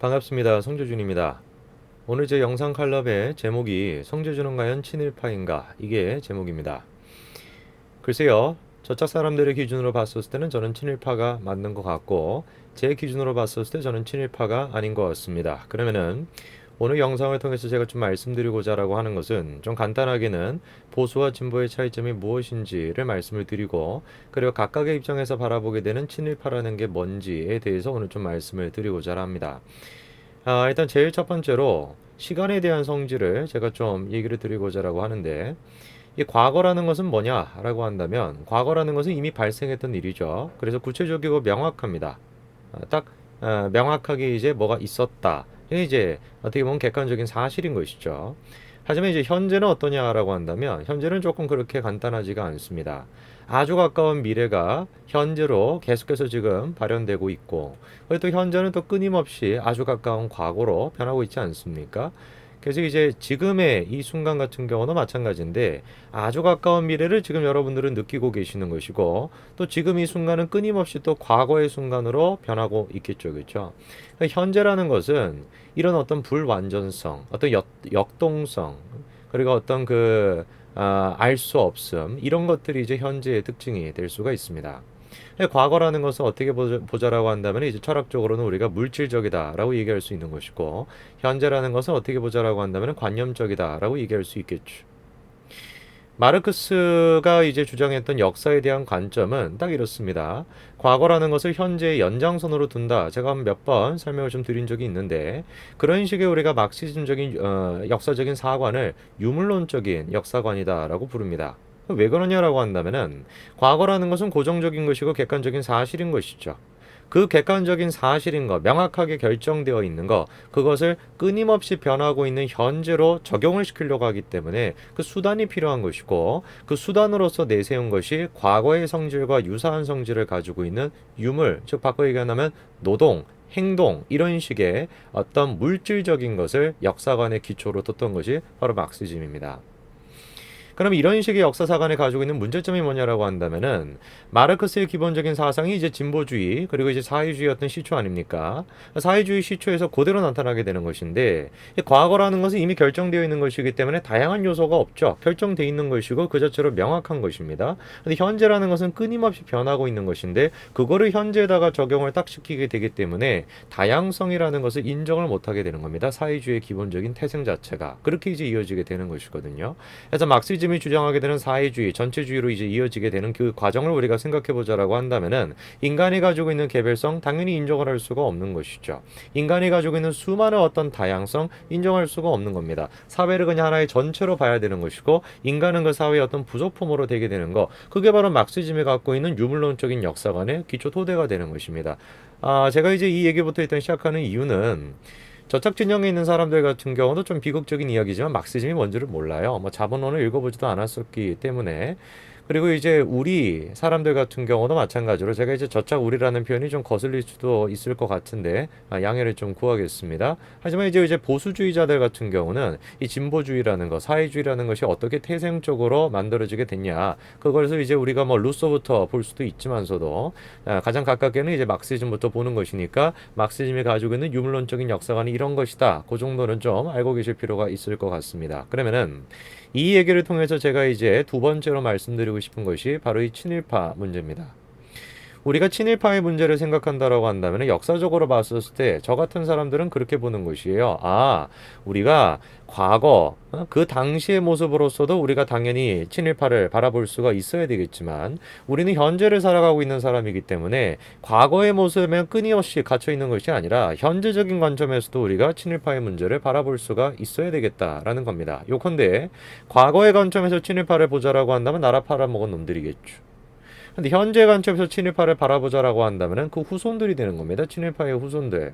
반갑습니다. 성재준입니다. 오늘 제 영상 칼럼의 제목이 성재준은 과연 친일파인가? 이게 제목입니다. 글쎄요. 저쪽 사람들의 기준으로 봤을 때는 저는 친일파가 맞는 것 같고 제 기준으로 봤을 때 저는 친일파가 아닌 것 같습니다. 그러면은 오늘 영상을 통해서 제가 좀 말씀드리고자 라고 하는 것은 좀 간단하게는 보수와 진보의 차이점이 무엇인지를 말씀을 드리고 그리고 각각의 입장에서 바라보게 되는 친일파라는 게 뭔지에 대해서 오늘 좀 말씀을 드리고자 합니다. 일단 제일 첫 번째로 시간에 대한 성질을 제가 좀 얘기를 드리고자라고 하는데 이 과거라는 것은 뭐냐라고 한다면 과거라는 것은 이미 발생했던 일이죠. 그래서 구체적이고 명확합니다. 딱 명확하게 이제 뭐가 있었다. 이게 이제 어떻게 보면 객관적인 사실인 것이죠. 하지만 이제 현재는 어떠냐라고 한다면 현재는 조금 그렇게 간단하지가 않습니다. 아주 가까운 미래가 현재로 계속해서 지금 발현되고 있고 그리고 또 현재는 또 끊임없이 아주 가까운 과거로 변하고 있지 않습니까? 그래서 이제 지금의 이 순간 같은 경우는 마찬가지인데 아주 가까운 미래를 지금 여러분들은 느끼고 계시는 것이고 또 지금 이 순간은 끊임없이 또 과거의 순간으로 변하고 있겠죠. 그렇죠? 현재라는 것은 이런 어떤 불완전성, 어떤 역동성, 그리고 어떤 알 수 없음, 이런 것들이 이제 현재의 특징이 될 수가 있습니다. 과거라는 것은 어떻게 보자라고 한다면 이제 철학적으로는 우리가 물질적이다라고 얘기할 수 있는 것이고 현재라는 것은 어떻게 보자라고 한다면 관념적이다라고 얘기할 수 있겠죠. 마르크스가 이제 주장했던 역사에 대한 관점은 딱 이렇습니다. 과거라는 것을 현재의 연장선으로 둔다. 제가 몇 번 설명을 좀 드린 적이 있는데 그런 식의 우리가 막시즘적인 역사적인 사관을 유물론적인 역사관이다라고 부릅니다. 왜 그러냐라고 한다면은 과거라는 것은 고정적인 것이고 객관적인 사실인 것이죠. 그 객관적인 사실인 것, 명확하게 결정되어 있는 것, 그것을 끊임없이 변하고 있는 현재로 적용을 시키려고 하기 때문에 그 수단이 필요한 것이고 그 수단으로서 내세운 것이 과거의 성질과 유사한 성질을 가지고 있는 유물, 즉 바꿔 얘기하면 노동, 행동 이런 식의 어떤 물질적인 것을 역사관의 기초로 뒀던 것이 바로 막시즘입니다. 그럼 이런 식의 역사사관을 가지고 있는 문제점이 뭐냐라고 한다면은 마르크스의 기본적인 사상이 이제 진보주의 그리고 이제 사회주의였던 시초 아닙니까? 사회주의 시초에서 그대로 나타나게 되는 것인데 과거라는 것은 이미 결정되어 있는 것이기 때문에 다양한 요소가 없죠. 결정되어 있는 것이고 그 자체로 명확한 것입니다. 근데 현재라는 것은 끊임없이 변하고 있는 것인데 그거를 현재에다가 적용을 딱 시키게 되기 때문에 다양성이라는 것을 인정을 못하게 되는 겁니다. 사회주의의 기본적인 태생 자체가 그렇게 이제 이어지게 되는 것이거든요. 그래서 막시즘이 주장하게 되는 사회주의, 전체주의로 이제 이어지게 되는 그 과정을 우리가 생각해 보자라고 한다면은 인간이 가지고 있는 개별성 당연히 인정을 할 수가 없는 것이죠. 인간이 가지고 있는 수많은 어떤 다양성 인정할 수가 없는 겁니다. 사회를 그냥 하나의 전체로 봐야 되는 것이고 인간은 그 사회의 어떤 부속품으로 되게 되는 거 그게 바로 막시즘이 갖고 있는 유물론적인 역사관의 기초 토대가 되는 것입니다. 제가 이제 이 얘기부터 일단 시작하는 이유는 저쪽 진영에 있는 사람들 같은 경우도 좀 비극적인 이야기지만 막시즘이 뭔지를 몰라요. 뭐 자본론을 읽어보지도 않았었기 때문에 그리고 이제 우리 사람들 같은 경우도 마찬가지로 제가 이제 저짝 우리라는 표현이 좀 거슬릴 수도 있을 것 같은데 양해를 좀 구하겠습니다. 하지만 이제 보수주의자들 같은 경우는 이 진보주의라는 것, 사회주의라는 것이 어떻게 태생적으로 만들어지게 됐냐 그것을 이제 우리가 뭐 루소부터 볼 수도 있지만서도 가장 가깝게는 이제 막시즘부터 보는 것이니까 막시즘이 가지고 있는 유물론적인 역사관이 이런 것이다. 그 정도는 좀 알고 계실 필요가 있을 것 같습니다. 그러면은 이 얘기를 통해서 제가 이제 두 번째로 말씀드리고 싶은 것이 바로 이 친일파 문제입니다. 우리가 친일파의 문제를 생각한다라고 한다면 역사적으로 봤을 때 저 같은 사람들은 그렇게 보는 것이에요. 우리가 과거 그 당시의 모습으로서도 우리가 당연히 친일파를 바라볼 수가 있어야 되겠지만 우리는 현재를 살아가고 있는 사람이기 때문에 과거의 모습에 끊임없이 갇혀 있는 것이 아니라 현재적인 관점에서도 우리가 친일파의 문제를 바라볼 수가 있어야 되겠다라는 겁니다. 요컨대 과거의 관점에서 친일파를 보자라고 한다면 나라 팔아먹은 놈들이겠죠. 근데 현재 관점에서 친일파를 바라보자라고 한다면은 그 후손들이 되는 겁니다. 친일파의 후손들.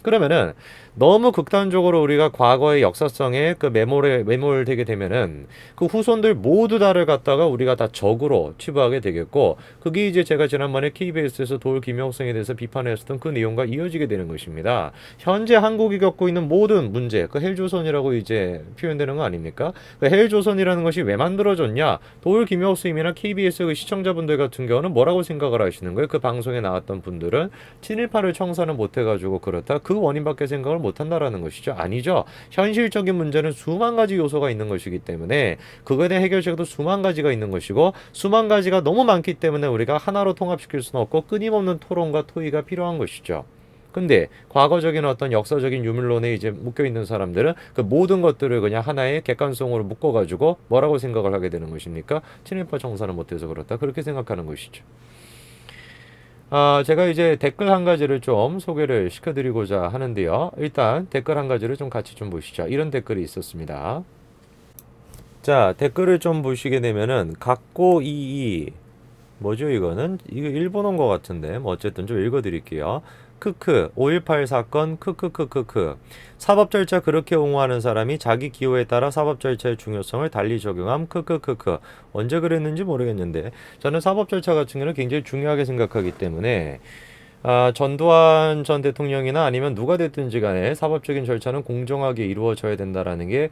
그러면은 너무 극단적으로 우리가 과거의 역사성에 그 매몰되게 되면은 그 후손들 모두 다를 갖다가 우리가 다 적으로 치부하게 되겠고 그게 이제 제가 지난번에 KBS에서 도울 김영성에 대해서 비판했었던 그 내용과 이어지게 되는 것입니다. 현재 한국이 겪고 있는 모든 문제, 그 헬조선이라고 이제 표현되는 거 아닙니까? 그 헬조선이라는 것이 왜 만들어졌냐? 도울 김영성이나 KBS 그 시청자분들 같은 경우는 뭐라고 생각을 하시는 거예요? 그 방송에 나왔던 분들은 친일파를 청산을 못해가지고 그렇다. 그 그 원인밖에 생각을 못한다라는 것이죠. 아니죠. 현실적인 문제는 수만 가지 요소가 있는 것이기 때문에 그거에 대한 해결책도 수만 가지가 있는 것이고 수만 가지가 너무 많기 때문에 우리가 하나로 통합시킬 수는 없고 끊임없는 토론과 토의가 필요한 것이죠. 근데 과거적인 어떤 역사적인 유물론에 이제 묶여 있는 사람들은 그 모든 것들을 그냥 하나의 객관성으로 묶어가지고 뭐라고 생각을 하게 되는 것입니까? 친일파 정사를 못해서 그렇다. 그렇게 생각하는 것이죠. 제가 이제 댓글 한 가지를 좀 소개를 시켜드리고자 하는데요. 일단 댓글 한 가지를 좀 같이 좀 보시죠. 이런 댓글이 있었습니다. 자, 댓글을 좀 보시게 되면은 각고이이 뭐죠 이거는? 이거 일본어인 것 같은데 뭐 어쨌든 좀 읽어드릴게요. 크크 5.18 사건 크크크크크 사법 절차 그렇게 옹호하는 사람이 자기 기호에 따라 사법 절차의 중요성을 달리 적용함 크크크크 언제 그랬는지 모르겠는데 저는 사법 절차 같은 경우는 굉장히 중요하게 생각하기 때문에 전두환 전 대통령이나 아니면 누가 됐든지 간에 사법적인 절차는 공정하게 이루어져야 된다라는 게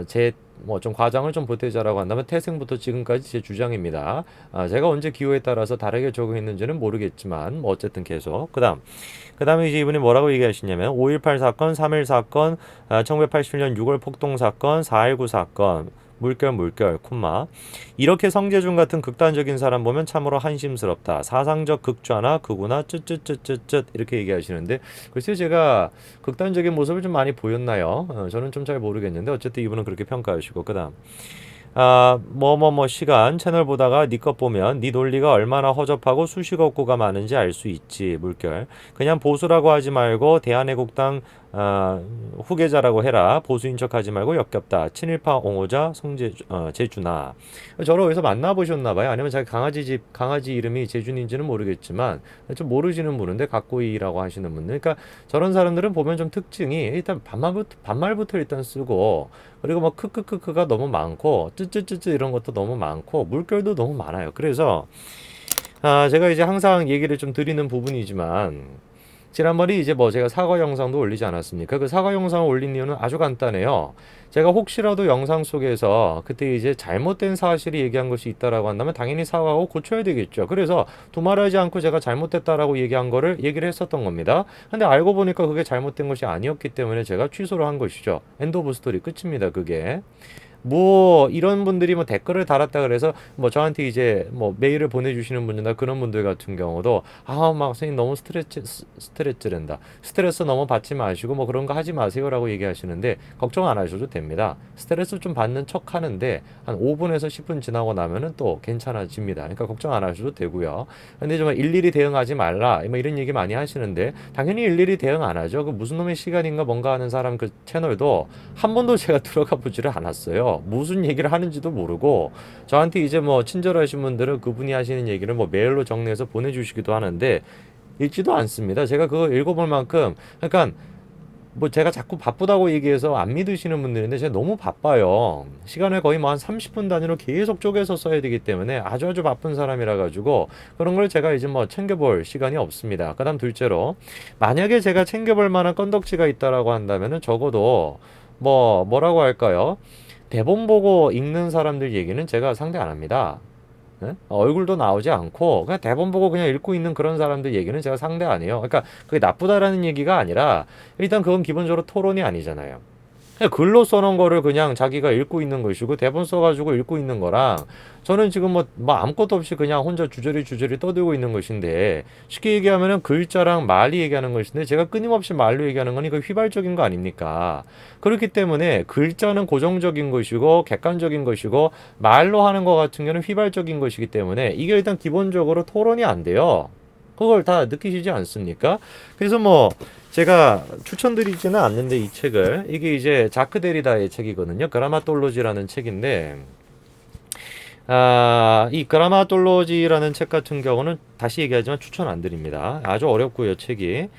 제 뭐 좀 과장을 좀 보태자라고 한다면 태생부터 지금까지 제 주장입니다. 제가 언제 기호에 따라서 다르게 적용했는지는 모르겠지만 뭐 어쨌든 계속 그다음에 이제 이분이 뭐라고 얘기하시냐면 5.18 사건, 3.1 사건, 1987년 6월 폭동 사건, 4.19 사건 물결 콤마 이렇게 성재준 같은 극단적인 사람 보면 참으로 한심스럽다. 사상적 극좌나 극우나 쯧쯧쯧쯧쯧 이렇게 얘기하시는데 글쎄요 제가 극단적인 모습을 좀 많이 보였나요? 저는 좀 잘 모르겠는데 어쨌든 이분은 그렇게 평가하시고 그다음 시간 채널 보다가 네 것 보면 네 논리가 얼마나 허접하고 수식어구가 많은지 알 수 있지 물결 그냥 보수라고 하지 말고 대한애국당 후계자라고 해라 보수인 척하지 말고 역겹다 친일파 옹호자 제주나 저를 어디서 만나보셨나봐요 아니면 자기 강아지 이름이 제준인지는 모르겠지만 좀 모르시는 분인데 각고이라고 하시는 분들 그러니까 저런 사람들은 보면 좀 특징이 일단 반말부터 일단 쓰고 그리고 뭐 크크크크가 너무 많고 쯔쯔쯔쯔 이런 것도 너무 많고 물결도 너무 많아요. 그래서 제가 이제 항상 얘기를 좀 드리는 부분이지만 지난번에 이제 뭐 제가 사과 영상도 올리지 않았습니까? 그 사과 영상을 올린 이유는 아주 간단해요. 제가 혹시라도 영상 속에서 그때 이제 잘못된 사실이 얘기한 것이 있다라고 한다면 당연히 사과하고 고쳐야 되겠죠. 그래서 두말하지 않고 제가 잘못됐다라고 얘기한 거를 얘기를 했었던 겁니다. 근데 알고 보니까 그게 잘못된 것이 아니었기 때문에 제가 취소를 한 것이죠. 엔드 오브 스토리 끝입니다. 그게. 뭐 이런 분들이 뭐 댓글을 달았다 그래서 뭐 저한테 이제 뭐 메일을 보내주시는 분이나 그런 분들 같은 경우도 막 선생님 너무 스트레스랜다 스트레스 너무 받지 마시고 뭐 그런 거 하지 마세요라고 얘기하시는데 걱정 안 하셔도 됩니다. 스트레스 좀 받는 척 하는데 한 5분에서 10분 지나고 나면은 또 괜찮아집니다. 그러니까 걱정 안 하셔도 되고요. 근데 좀 일일이 대응하지 말라 뭐 이런 얘기 많이 하시는데 당연히 일일이 대응 안 하죠. 그 무슨 놈의 시간인가 뭔가 하는 사람 그 채널도 한 번도 제가 들어가 보지를 않았어요. 무슨 얘기를 하는지도 모르고 저한테 이제 뭐 친절하신 분들은 그분이 하시는 얘기를 뭐 메일로 정리해서 보내주시기도 하는데 읽지도 않습니다. 제가 그거 읽어볼 만큼 그러니까 뭐 제가 자꾸 바쁘다고 얘기해서 안 믿으시는 분들인데 제가 너무 바빠요. 시간을 거의 뭐 한 30분 단위로 계속 쪼개서 써야 되기 때문에 아주 바쁜 사람이라 가지고 그런 걸 제가 이제 뭐 챙겨볼 시간이 없습니다. 그다음 둘째로 만약에 제가 챙겨볼 만한 건덕지가 있다라고 한다면은 적어도 뭐라고 할까요? 대본 보고 읽는 사람들 얘기는 제가 상대 안 합니다. 네? 얼굴도 나오지 않고 그냥 대본 보고 그냥 읽고 있는 그런 사람들 얘기는 제가 상대 안 해요. 그러니까 그게 나쁘다라는 얘기가 아니라 일단 그건 기본적으로 토론이 아니잖아요. 그냥 글로 써놓은 거를 그냥 자기가 읽고 있는 것이고 대본 써가지고 읽고 있는 거랑 저는 지금 뭐 아무것도 없이 그냥 혼자 주저리 떠들고 있는 것인데 쉽게 얘기하면은 글자랑 말이 얘기하는 것인데 제가 끊임없이 말로 얘기하는 건 이거 휘발적인 거 아닙니까? 그렇기 때문에 글자는 고정적인 것이고 객관적인 것이고 말로 하는 것 같은 경우는 휘발적인 것이기 때문에 이게 일단 기본적으로 토론이 안 돼요. 그걸 다 느끼시지 않습니까? 그래서 뭐 제가 추천드리지는 않는데 이 책을 이게 이제 자크 데리다의 책이거든요. 그라마톨로지라는 책인데 이 그라마톨로지라는 책 같은 경우는 다시 얘기하지만 추천 안 드립니다. 아주 어렵고요, 책이.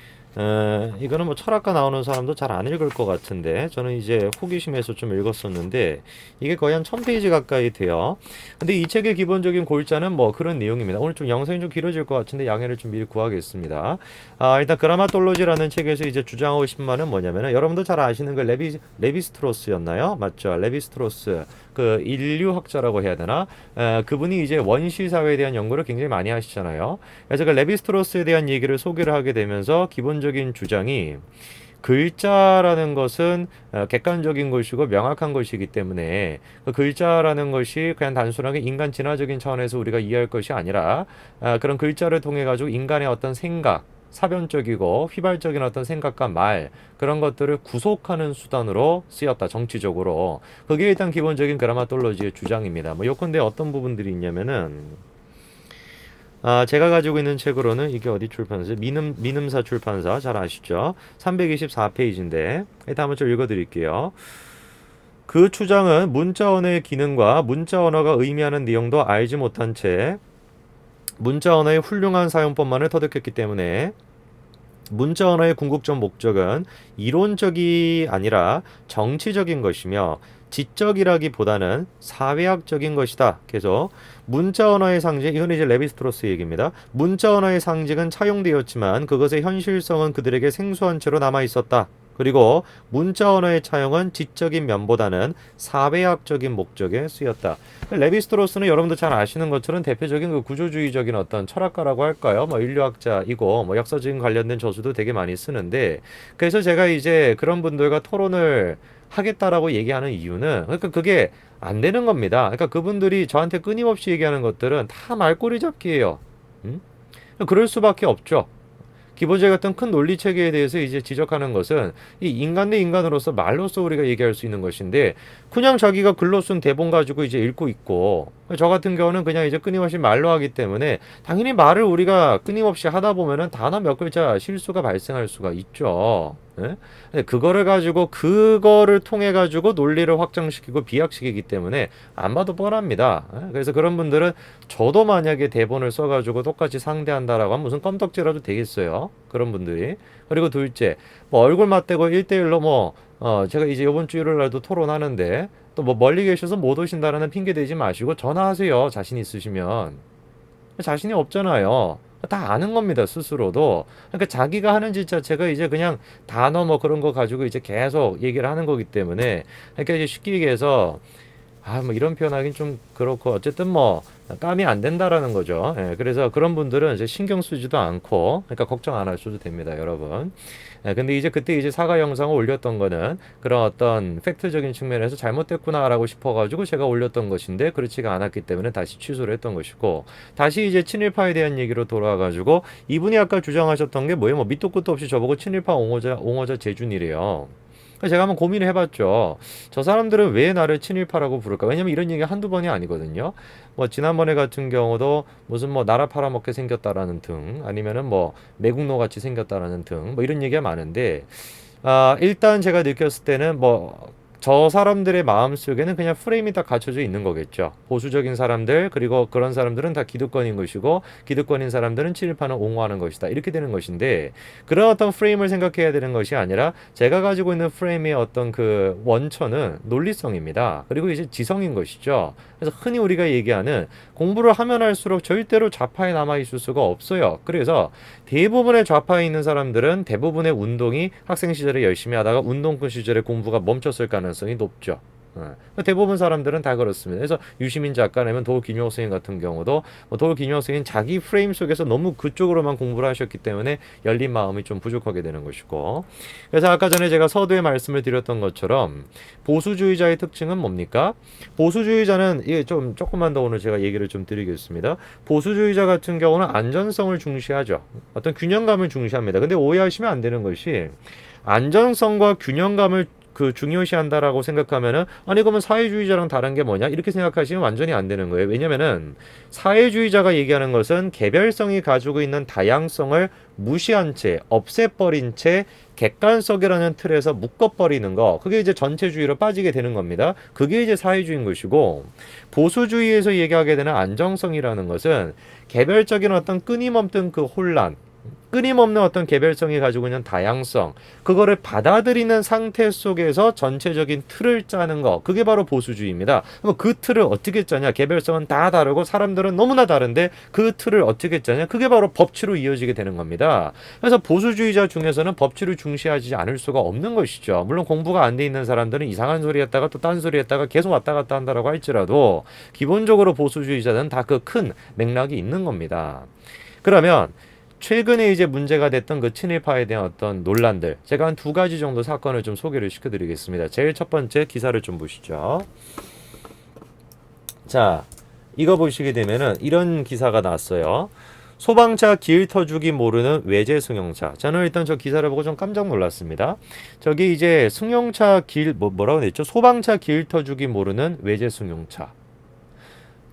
이거는 뭐 철학과 나오는 사람도 잘 안 읽을 것 같은데 저는 이제 호기심에서 좀 읽었었는데 이게 거의 한 1000페이지 가까이 돼요. 근데 이 책의 기본적인 골자는 뭐 그런 내용입니다. 오늘 좀 영상이 좀 길어질 것 같은데 양해를 좀 미리 구하겠습니다. 일단 그라마톨로지라는 책에서 이제 주장하고 싶은 말은 뭐냐면은 여러분도 잘 아시는 그 레비스트로스였나요? 맞죠? 레비스트로스 그 인류학자라고 해야 되나? 그분이 이제 원시 사회에 대한 연구를 굉장히 많이 하시잖아요. 그래서 그 레비스트로스에 대한 얘기를 소개를 하게 되면서 기본적인 대표적인 주장이 글자라는 것은 객관적인 것이고 명확한 것이기 때문에 그 글자라는 것이 그냥 단순하게 인간 진화적인 차원에서 우리가 이해할 것이 아니라 그런 글자를 통해 가지고 인간의 어떤 생각, 사변적이고 휘발적인 어떤 생각과 말 그런 것들을 구속하는 수단으로 쓰였다. 정치적으로. 그게 일단 기본적인 그라마톨로지의 주장입니다. 뭐 요컨대 어떤 부분들이 있냐면은 제가 가지고 있는 책으로는 이게 어디 출판사? 민음사 출판사 잘 아시죠? 324페이지인데 일단 한번 좀 읽어드릴게요. 그 추장은 문자 언어의 기능과 문자 언어가 의미하는 내용도 알지 못한 채 문자 언어의 훌륭한 사용법만을 터득했기 때문에 문자 언어의 궁극적 목적은 이론적이 아니라 정치적인 것이며 지적이라기보다는 사회학적인 것이다. 그래서 문자 언어의 상징, 이건 이제 레비스트로스 얘기입니다. 문자 언어의 상징은 차용되었지만 그것의 현실성은 그들에게 생소한 채로 남아 있었다. 그리고 문자 언어의 차용은 지적인 면보다는 사회학적인 목적에 쓰였다. 레비스트로스는 여러분도 잘 아시는 것처럼 대표적인 그 구조주의적인 어떤 철학가라고 할까요? 뭐 인류학자이고 뭐 역사적인 관련된 저수도 되게 많이 쓰는데 그래서 제가 이제 그런 분들과 토론을 하겠다라고 얘기하는 이유는 그러니까 그게 안 되는 겁니다. 그러니까 그분들이 저한테 끊임없이 얘기하는 것들은 다 말꼬리 잡기예요. 음? 그럴 수밖에 없죠. 기본적인 어떤 큰 논리 체계에 대해서 이제 지적하는 것은 이 인간 대 인간으로서 말로써 우리가 얘기할 수 있는 것인데 그냥 자기가 글로 쓴 대본 가지고 이제 읽고 있고 저 같은 경우는 그냥 이제 끊임없이 말로 하기 때문에 당연히 말을 우리가 끊임없이 하다 보면은 단어 몇 글자 실수가 발생할 수가 있죠. 예? 그거를 가지고 그거를 통해 가지고 논리를 확정시키고 비약시키기 때문에 안 봐도 뻔합니다. 예? 그래서 그런 분들은 저도 만약에 대본을 써가지고 똑같이 상대한다라고 하면 무슨 껌덕지라도 되겠어요. 그런 분들이. 그리고 둘째, 뭐 얼굴 맞대고 1대1로 뭐 제가 이제 이번 주 일요일 날도 토론하는데 또 뭐 멀리 계셔서 못 오신다라는 핑계 대지 마시고 전화하세요. 자신 있으시면. 자신이 없잖아요. 다 아는 겁니다, 스스로도. 그러니까 자기가 하는 짓 자체가 이제 그냥 단어 뭐 그런 거 가지고 이제 계속 얘기를 하는 거기 때문에 그러니까 이제 쉽게 얘기해서 뭐 이런 표현하긴 좀 그렇고 어쨌든 뭐 깜이 안 된다라는 거죠. 예, 그래서 그런 분들은 이제 신경 쓰지도 않고 그러니까 걱정 안 하셔도 됩니다, 여러분. 근데 이제 그때 이제 사과 영상을 올렸던 거는 그런 어떤 팩트적인 측면에서 잘못됐구나라고 싶어가지고 제가 올렸던 것인데 그렇지가 않았기 때문에 다시 취소를 했던 것이고 다시 이제 친일파에 대한 얘기로 돌아와가지고 이분이 아까 주장하셨던 게 뭐예요? 뭐 밑도 끝도 없이 저보고 친일파 옹호자 재준이래요. 제가 한번 고민을 해봤죠. 저 사람들은 왜 나를 친일파라고 부를까? 왜냐면 이런 얘기 한두 번이 아니거든요. 뭐 지난번에 같은 경우도 무슨 뭐 나라 팔아먹게 생겼다라는 등 아니면은 뭐 매국노 같이 생겼다라는 등 뭐 이런 얘기가 많은데 일단 제가 느꼈을 때는 뭐 저 사람들의 마음속에는 그냥 프레임이 다 갖춰져 있는 거겠죠. 보수적인 사람들 그리고 그런 사람들은 다 기득권인 것이고 기득권인 사람들은 친일파는 옹호하는 것이다. 이렇게 되는 것인데 그런 어떤 프레임을 생각해야 되는 것이 아니라 제가 가지고 있는 프레임의 어떤 그 원천은 논리성입니다. 그리고 이제 지성인 것이죠. 그래서 흔히 우리가 얘기하는 공부를 하면 할수록 절대로 좌파에 남아 있을 수가 없어요. 그래서 대부분의 좌파에 있는 사람들은 대부분의 운동이 학생 시절에 열심히 하다가 운동권 시절에 공부가 멈췄을 가능성이 높죠. 대부분 사람들은 다 그렇습니다. 그래서 유시민 작가라면 도울 김용석 선생님 같은 경우도 도울 김용석 선생님 자기 프레임 속에서 너무 그쪽으로만 공부를 하셨기 때문에 열린 마음이 좀 부족하게 되는 것이고 그래서 아까 전에 제가 서두에 말씀을 드렸던 것처럼 보수주의자의 특징은 뭡니까? 보수주의자는 이게 좀 조금만 더 오늘 제가 얘기를 좀 드리겠습니다. 보수주의자 같은 경우는 안전성을 중시하죠. 어떤 균형감을 중시합니다. 근데 오해하시면 안 되는 것이 안전성과 균형감을 중요시한다라고 생각하면은 아니 그러면 사회주의자랑 다른 게 뭐냐 이렇게 생각하시면 완전히 안 되는 거예요. 왜냐면은 사회주의자가 얘기하는 것은 개별성이 가지고 있는 다양성을 무시한 채 없애버린 채 객관성이라는 틀에서 묶어버리는 거 그게 이제 전체주의로 빠지게 되는 겁니다. 그게 이제 사회주의인 것이고 보수주의에서 얘기하게 되는 안정성이라는 것은 개별적인 어떤 끊임없는 그 혼란 끊임없는 어떤 개별성이 가지고 있는 다양성 그거를 받아들이는 상태 속에서 전체적인 틀을 짜는 거 그게 바로 보수주의입니다. 그럼 그 틀을 어떻게 짜냐 개별성은 다 다르고 사람들은 너무나 다른데 그 틀을 어떻게 짜냐 그게 바로 법치로 이어지게 되는 겁니다. 그래서 보수주의자 중에서는 법치를 중시하지 않을 수가 없는 것이죠. 물론 공부가 안 돼 있는 사람들은 이상한 소리 했다가 또 딴 소리 했다가 계속 왔다 갔다 한다라고 할지라도 기본적으로 보수주의자는 다 그 큰 맥락이 있는 겁니다. 그러면 최근에 이제 문제가 됐던 그 친일파에 대한 어떤 논란들, 제가 한 두 가지 정도 사건을 좀 소개를 시켜드리겠습니다. 제일 첫 번째 기사를 좀 보시죠. 자, 이거 보시게 되면은 이런 기사가 나왔어요. 소방차 길 터주기 모르는 외제 승용차. 저는 일단 저 기사를 보고 좀 깜짝 놀랐습니다. 저기 이제 승용차 길 뭐라고 했죠? 소방차 길 터주기 모르는 외제 승용차.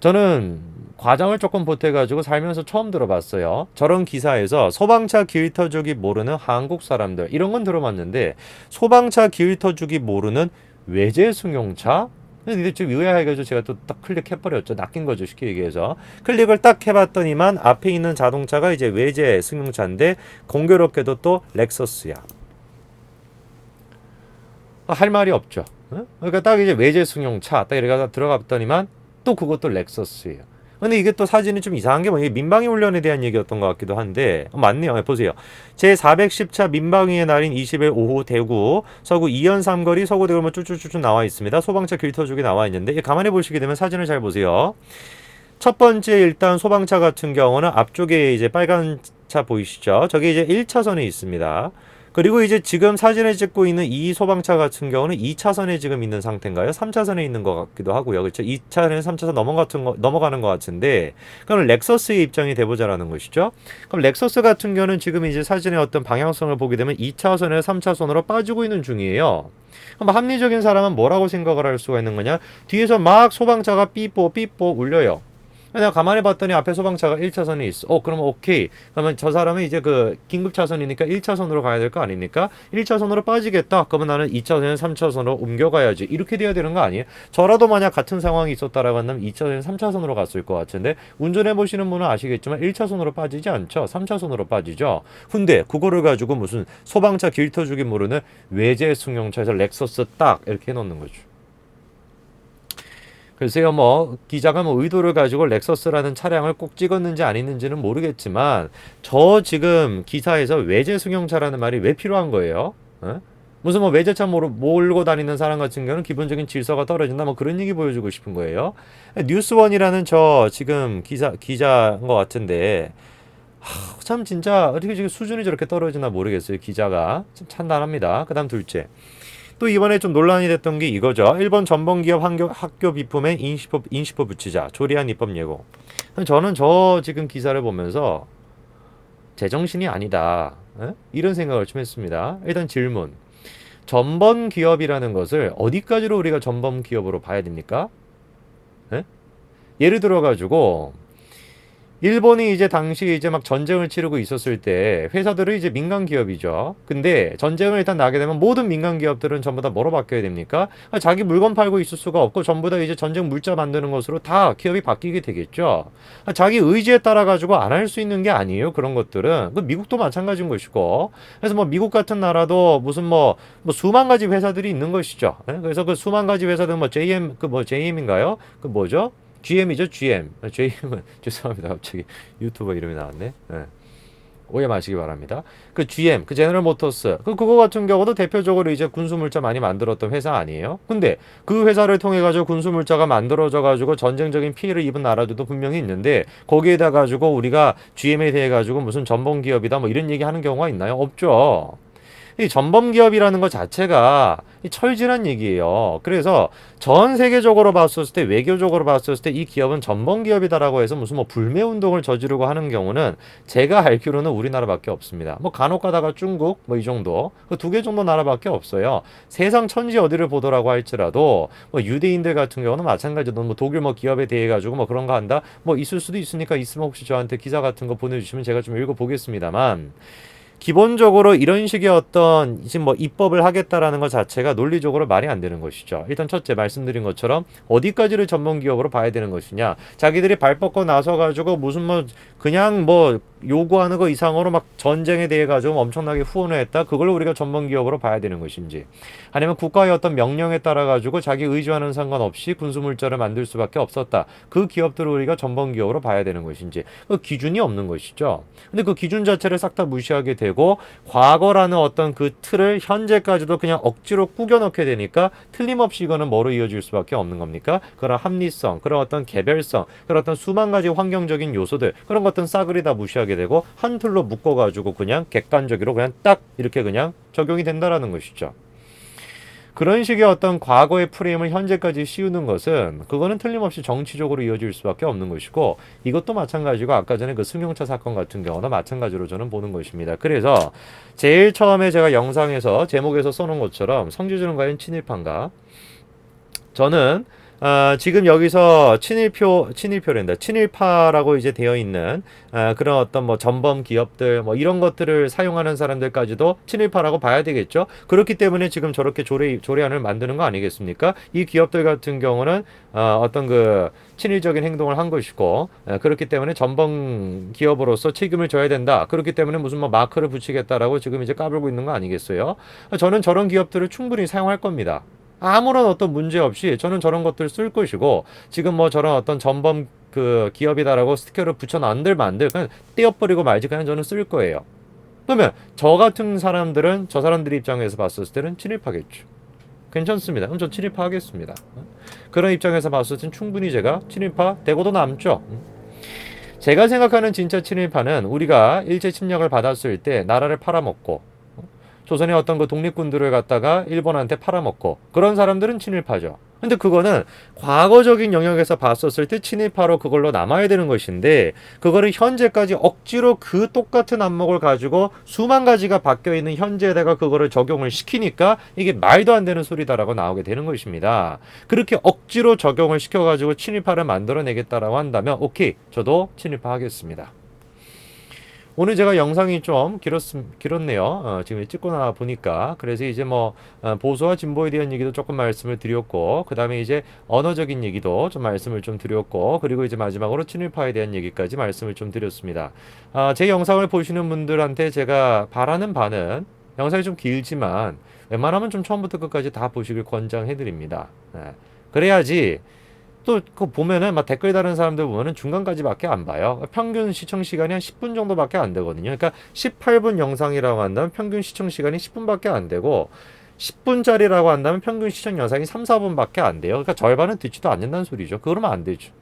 저는 과장을 조금 보태가지고 살면서 처음 들어봤어요. 저런 기사에서 소방차 길 터주기 모르는 한국 사람들 이런 건 들어봤는데 소방차 길 터주기 모르는 외제 승용차? 근데 이게 좀 의아해가지고 제가 또 딱 클릭해버렸죠. 낚인 거죠. 쉽게 얘기해서. 클릭을 딱 해봤더니만 앞에 있는 자동차가 이제 외제 승용차인데 공교롭게도 또 렉서스야. 할 말이 없죠. 그러니까 딱 이제 외제 승용차 딱 이래가 들어갔더니만 또 그것도 렉서스예요. 근데 이게 또 사진이 좀 이상한 게 뭐냐, 민방위 훈련에 대한 얘기였던 것 같기도 한데 맞네요. 보세요. 제410차 민방위의 날인 20일 오후 대구 서구 2연 3거리 서구 대구 뭐 쭉쭉쭉 나와 있습니다. 소방차 길터주기 나와 있는데 가만히 보시게 되면 사진을 잘 보세요. 첫 번째 일단 소방차 같은 경우는 앞쪽에 이제 빨간 차 보이시죠? 저게 이제 1차선에 있습니다. 그리고 이제 지금 사진을 찍고 있는 이 소방차 같은 경우는 2차선에 지금 있는 상태인가요? 3차선에 있는 것 같기도 하고요. 그렇죠? 2차선에 3차선 넘어가는 것 같은데, 그럼 렉서스의 입장이 돼보자라는 것이죠. 그럼 렉서스 같은 경우는 지금 이제 사진의 어떤 방향성을 보게 되면 2차선에서 3차선으로 빠지고 있는 중이에요. 그럼 합리적인 사람은 뭐라고 생각을 할 수가 있는 거냐? 뒤에서 막 소방차가 삐뽀 울려요. 내가 가만히 봤더니 앞에 소방차가 1차선에 있어. 그러면 오케이. 그러면 저 사람은 이제 그 긴급차선이니까 1차선으로 가야 될 거 아닙니까? 1차선으로 빠지겠다. 그러면 나는 2차선에서 3차선으로 옮겨가야지. 이렇게 돼야 되는 거 아니에요? 저라도 만약 같은 상황이 있었다라고 한다면 2차선에서 3차선으로 갔을 것 같은데 운전해 보시는 분은 아시겠지만 1차선으로 빠지지 않죠. 3차선으로 빠지죠. 근데 그거를 가지고 무슨 소방차 길터주기 모르는 외제 승용차에서 렉서스 딱 이렇게 해놓는 거죠. 글쎄요, 뭐 기자가 뭐 의도를 가지고 렉서스라는 차량을 꼭 찍었는지 아니는지는 모르겠지만 저 지금 기사에서 외제 승용차라는 말이 왜 필요한 거예요? 무슨 뭐 외제차 몰고 다니는 사람 같은 경우는 기본적인 질서가 떨어진다 뭐 그런 얘기 보여주고 싶은 거예요. 뉴스원이라는 저 지금 기자인 것 같은데 참 진짜 어떻게 지금 수준이 저렇게 떨어지나 모르겠어요. 기자가 참 찬단합니다. 그다음 둘째. 또 이번에 좀 논란이 됐던 게 이거죠. 일본 전범기업 학교 비품에 인시포 붙이자. 조리한 입법 예고. 저는 저 지금 기사를 보면서 제정신이 아니다. 이런 생각을 좀 했습니다. 일단 질문. 전범 기업이라는 것을 어디까지로 우리가 전범 기업으로 봐야 됩니까? 예를 들어 가지고 일본이 이제 당시 이제 막 전쟁을 치르고 있었을 때 회사들은 이제 민간 기업이죠. 근데 전쟁을 일단 나게 되면 모든 민간 기업들은 전부 다 뭐로 바뀌어야 됩니까? 자기 물건 팔고 있을 수가 없고 전부 다 이제 전쟁 물자 만드는 것으로 다 기업이 바뀌게 되겠죠. 자기 의지에 따라 가지고 안 할 수 있는 게 아니에요. 그런 것들은. 미국도 마찬가지인 것이고. 그래서 뭐 미국 같은 나라도 무슨 뭐 수만 가지 회사들이 있는 것이죠. 그래서 그 수만 가지 회사들 뭐 JM인가요? 그 뭐죠? GM이죠, GM. JM은 죄송합니다. 갑자기 유튜버 이름이 나왔네. 네. 오해 마시기 바랍니다. 그 GM, 그 제너럴 모터스, 그거 같은 경우도 대표적으로 이제 군수물자 많이 만들었던 회사 아니에요? 근데 그 회사를 통해 가지고 군수물자가 만들어져 가지고 전쟁적인 피해를 입은 나라들도 분명히 있는데 거기에다 가지고 우리가 GM에 대해 가지고 무슨 전범 기업이다 뭐 이런 얘기 하는 경우가 있나요? 없죠. 이 전범 기업이라는 것 자체가 철진한 얘기예요. 그래서 전 세계적으로 봤었을 때 외교적으로 봤었을 때 이 기업은 전범 기업이다라고 해서 무슨 뭐 불매 운동을 저지르고 하는 경우는 제가 알기로는 우리나라밖에 없습니다. 뭐 간혹 가다가 중국 뭐 이 정도 그 두 개 정도 나라밖에 없어요. 세상 천지 어디를 보더라고 할지라도 뭐 유대인들 같은 경우는 마찬가지로 뭐 독일 뭐 기업에 대해 가지고 뭐 그런 거 한다 뭐 있을 수도 있으니까 있으면 혹시 저한테 기사 같은 거 보내주시면 제가 좀 읽어보겠습니다만. 기본적으로 이런 식의 어떤 지금 뭐 입법을 하겠다라는 것 자체가 논리적으로 말이 안 되는 것이죠. 일단 첫째 말씀드린 것처럼 어디까지를 전문 기업으로 봐야 되는 것이냐. 자기들이 발 뻗고 나서 가지고 무슨 뭐 그냥 뭐 요구하는 거 이상으로 막 전쟁에 대해 가지고 엄청나게 후원을 했다. 그걸 우리가 전문 기업으로 봐야 되는 것인지. 아니면 국가의 어떤 명령에 따라 가지고 자기 의지와는 상관없이 군수물자를 만들 수밖에 없었다. 그 기업들을 우리가 전문 기업으로 봐야 되는 것인지. 그 기준이 없는 것이죠. 근데 그 기준 자체를 싹 다 무시하게 되고 과거라는 어떤 그 틀을 현재까지도 그냥 억지로 꾸겨 넣게 되니까 틀림없이 이거는 뭐로 이어질 수밖에 없는 겁니까? 그런 합리성, 그런 어떤 개별성, 그런 어떤 수만 가지 환경적인 요소들, 그런 것들은 싸그리 다 무시하게 되고 한 틀로 묶어가지고 그냥 객관적으로 그냥 딱 이렇게 그냥 적용이 된다라는 것이죠. 그런 식의 어떤 과거의 프레임을 현재까지 씌우는 것은 그거는 틀림없이 정치적으로 이어질 수밖에 없는 것이고, 이것도 마찬가지고 아까 전에 그 승용차 사건 같은 경우는 마찬가지로 저는 보는 것입니다. 그래서 제일 처음에 제가 영상에서 제목에서 써놓은 것처럼 성주주는 과연 친일파인가? 저는 지금 여기서 친일표란다. 친일파라고 이제 되어 있는 그런 어떤 뭐 전범 기업들 뭐 이런 것들을 사용하는 사람들까지도 친일파라고 봐야 되겠죠. 그렇기 때문에 지금 저렇게 조례안을 만드는 거 아니겠습니까? 이 기업들 같은 경우는 어떤 그 친일적인 행동을 한 것이고, 그렇기 때문에 전범 기업으로서 책임을 져야 된다. 그렇기 때문에 무슨 뭐 마크를 붙이겠다라고 지금 이제 까불고 있는 거 아니겠어요? 저는 저런 기업들을 충분히 사용할 겁니다. 아무런 어떤 문제 없이 저는 저런 것들 쓸 것이고, 지금 뭐 저런 어떤 전범 그 기업이다라고 스티커를 붙여놔들 만들 그냥 떼어버리고 말지 그냥 저는 쓸 거예요. 그러면 저 같은 사람들은 저 사람들 입장에서 봤을 때는 친일파겠죠. 괜찮습니다. 그럼 저 친일파 하겠습니다. 그런 입장에서 봤을 땐 충분히 제가 친일파 되고도 남죠. 제가 생각하는 진짜 친일파는 우리가 일제 침략을 받았을 때 나라를 팔아먹고 조선의 어떤 그 독립군들을 갖다가 일본한테 팔아먹고 그런 사람들은 친일파죠. 근데 그거는 과거적인 영역에서 봤었을 때 친일파로 그걸로 남아야 되는 것인데, 그거를 현재까지 억지로 그 똑같은 안목을 가지고 수만 가지가 바뀌어 있는 현재에다가 그거를 적용을 시키니까 이게 말도 안 되는 소리다라고 나오게 되는 것입니다. 그렇게 억지로 적용을 시켜가지고 친일파를 만들어내겠다라고 한다면 오케이, 저도 친일파 하겠습니다. 오늘 제가 영상이 좀 길었네요. 지금 찍고 나 보니까. 그래서 이제 뭐 보수와 진보에 대한 얘기도 조금 말씀을 드렸고, 그 다음에 이제 언어적인 얘기도 좀 말씀을 좀 드렸고, 그리고 이제 마지막으로 친일파에 대한 얘기까지 말씀을 좀 드렸습니다. 제 영상을 보시는 분들한테 제가 바라는 바는, 영상이 좀 길지만 웬만하면 좀 처음부터 끝까지 다 보시길 권장해 드립니다. 그래야지 또 그 보면은 막 댓글 다는 사람들 보면은 중간까지밖에 안 봐요. 평균 시청 시간이 한 10분 정도밖에 안 되거든요. 그러니까 18분 영상이라고 한다면 평균 시청 시간이 10분밖에 안 되고, 10분짜리라고 한다면 평균 시청 영상이 3, 4분밖에 안 돼요. 그러니까 절반은 듣지도 않는다는 소리죠. 그러면 안 되죠.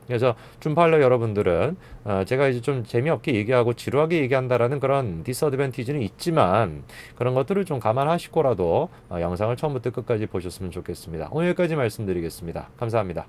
그래서 준팔러 여러분들은 제가 이제 좀 재미없게 얘기하고 지루하게 얘기한다라는 그런 디스어드밴티지는 있지만, 그런 것들을 좀 감안하시고라도 영상을 처음부터 끝까지 보셨으면 좋겠습니다. 오늘 여기까지 말씀드리겠습니다. 감사합니다.